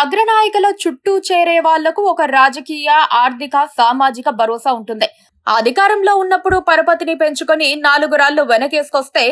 అగ్రనాయకుల చుట్టూ చేరే వాళ్లకు ఒక రాజకీయ, ఆర్థిక, సామాజిక భరోసా ఉంటుంది. అధికారంలో ఉన్నప్పుడు పరపతిని పెంచుకొని 4 రాళ్లు వెనకేసుకొస్తే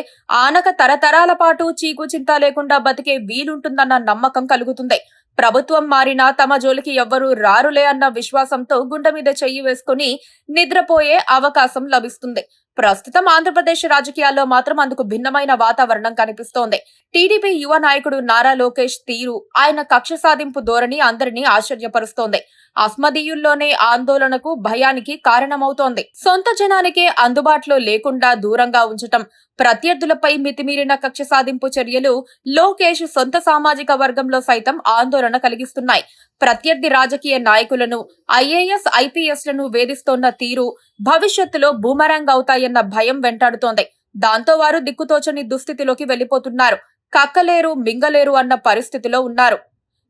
ఆనక తరతరాల పాటు చీకు చింత లేకుండా బతికే వీలుంటుందన్న నమ్మకం కలుగుతుంది. ప్రభుత్వం మారినా తమ జోలికి ఎవ్వరూ రారులే అన్న విశ్వాసంతో గుండె మీద చెయ్యి వేసుకుని నిద్రపోయే అవకాశం లభిస్తుంది. ప్రస్తుతం ఆంధ్రప్రదేశ్ రాజకీయాల్లో మాత్రం అందుకు భిన్నమైన వాతావరణం కనిపిస్తోంది. టీడీపీ యువ నాయకుడు నారా లోకేష్ తీరు, ఆయన కక్ష సాధింపు ధోరణి అందరినీ ఆశ్చర్యపరుస్తోంది. అస్మదీయుల్లోనే ఆందోళనకు, భయానికి కారణమవుతోంది. సొంత జనానికే అందుబాటులో లేకుండా దూరంగా ఉంచటం, ప్రత్యర్థులపై మితిమీరిన కక్ష సాధింపు చర్యలు లోకేష్ సొంత సామాజిక వర్గంలో సైతం ఆందోళన కలిగిస్తున్నాయి. ప్రత్యర్థి రాజకీయ నాయకులను, ఐఏఎస్, ఐపీఎస్లను వేధిస్తోన్న తీరు భవిష్యత్తులో బూమరాంగ్ అవుతాయన్న భయం వెంటాడుతోంది. దాంతో వారు దిక్కుతోచని దుస్థితిలోకి వెళ్లిపోతున్నారు. కక్కలేరు, మింగలేరు అన్న పరిస్థితిలో ఉన్నారు.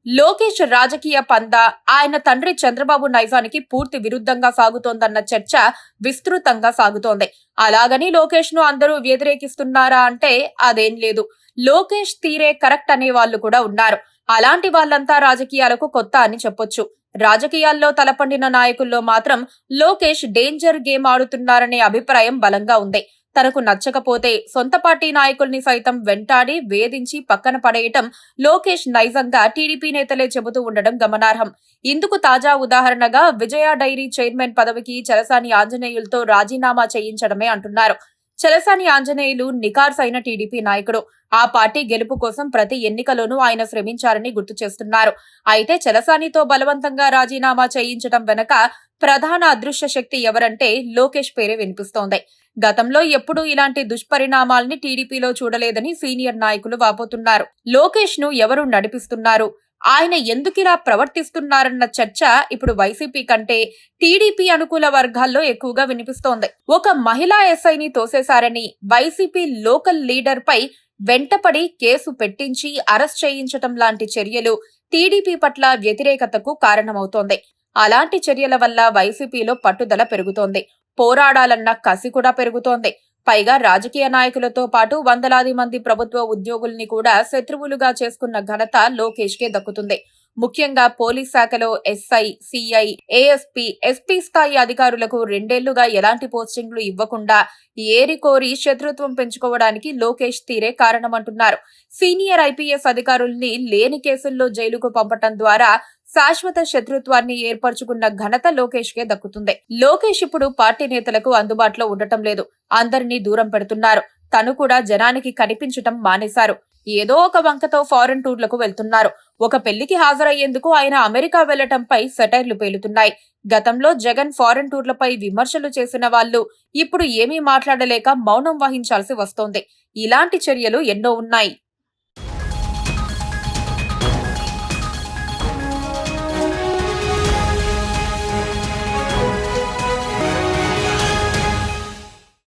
లోకేష్ రాజకీయ పందా ఆయన తండ్రి చంద్రబాబు నైజానికి పూర్తి విరుద్ధంగా సాగుతోందన్న చర్చ విస్తృతంగా సాగుతోంది. అలాగని లోకేష్ ను అందరూ వ్యతిరేకిస్తున్నారా అంటే అదేం లేదు. లోకేష్ తీరే కరెక్ట్ అనే వాళ్ళు కూడా ఉన్నారు. అలాంటి వాళ్ళంతా రాజకీయాలకు కొత్త అని చెప్పొచ్చు. రాజకీయాల్లో తలపండిన నాయకుల్లో మాత్రం లోకేష్ డేంజర్ గేమ్ ఆడుతున్నారనే అభిప్రాయం బలంగా ఉంది. తనకు నచ్చకపోతే సొంత పార్టీ నాయకుల్ని సైతం వెంటాడి వేధించి పక్కన పడేయటం లోకేష్ నైజంగా టీడీపీ నేతలే చెబుతూ ఉండడం గమనార్హం. ఇందుకు తాజా ఉదాహరణగా విజయ డైరీ చైర్మన్ పదవికి చలసాని ఆంజనేయులతో రాజీనామా చేయించడమే అంటున్నారు. చలసాని ఆంజనేయులు నికార్సైన టీడీపీ నాయకుడు. ఆ పార్టీ గెలుపు కోసం ప్రతి ఎన్నికలోనూ ఆయన శ్రమించారని గుర్తు చేస్తున్నారు. అయితే చలసానితో బలవంతంగా రాజీనామా చేయించడం వెనక ప్రధాన అదృశ్య శక్తి ఎవరంటే లోకేష్ పేరే వినిపిస్తోంది. గతంలో ఎప్పుడూ ఇలాంటి దుష్పరిణామాల్ని టీడీపీలో చూడలేదని సీనియర్ నాయకులు వాపోతున్నారు. లోకేష్ ను ఎవరు నడిపిస్తున్నారు, ఆయన ఎందుకిలా ప్రవర్తిస్తున్నారన్న చర్చ ఇప్పుడు వైసీపీ కంటే టీడీపీ అనుకూల వర్గాల్లో ఎక్కువగా వినిపిస్తోంది. ఒక మహిళా ఎస్ఐని తోసేశారని వైసీపీ లోకల్ లీడర్ పై వెంటపడి కేసు పెట్టించి అరెస్ట్ చేయించటం లాంటి చర్యలు టీడీపీ పట్ల వ్యతిరేకతకు కారణమవుతోంది. అలాంటి చర్యల వల్ల వైసీపీలో పట్టుదల పెరుగుతోంది. పోరాడాలన్న కసి కూడా పెరుగుతోంది. పైగా రాజకీయ నాయకులతో పాటు వందలాది మంది ప్రభుత్వ ఉద్యోగుల్ని కూడా శత్రువులుగా చేసుకున్న ఘనత లోకేష్ కే దక్కుతుంది. ముఖ్యంగా పోలీస్ శాఖలో ఎస్ఐ, సిఐ, ఏఎస్పీ, ఎస్పీ స్థాయి అధికారులకు 2 ఏళ్లుగా ఎలాంటి పోస్టింగ్లు ఇవ్వకుండా ఏరికోరి శత్రుత్వం పెంచుకోవడానికి లోకేష్ తీరే కారణమంటున్నారు. సీనియర్ ఐపీఎస్ అధికారుల్ని లేని కేసుల్లో జైలుకు పంపటం ద్వారా శాశ్వత శత్రుత్వాన్ని ఏర్పరచుకున్న ఘనత లోకేష్ కే దక్కుతుంది. లోకేష్ ఇప్పుడు పార్టీ నేతలకు అందుబాటులో ఉండటం లేదు. అందరినీ దూరం పెడుతున్నారు. తను కూడా జనానికి కనిపించటం మానేశారు. ఏదో ఒక వంకతో ఫారెన్ టూర్లకు వెళ్తున్నారు. ఒక పెళ్లికి హాజరయ్యేందుకు ఆయన అమెరికా వెళ్లటంపై సెటైర్లు పేలుతున్నాయి. గతంలో జగన్ ఫారెన్ టూర్లపై విమర్శలు చేసిన వాళ్ళు ఇప్పుడు ఏమీ మాట్లాడలేక మౌనం వహించాల్సి వస్తోంది. ఇలాంటి చర్యలు ఎన్నో ఉన్నాయి.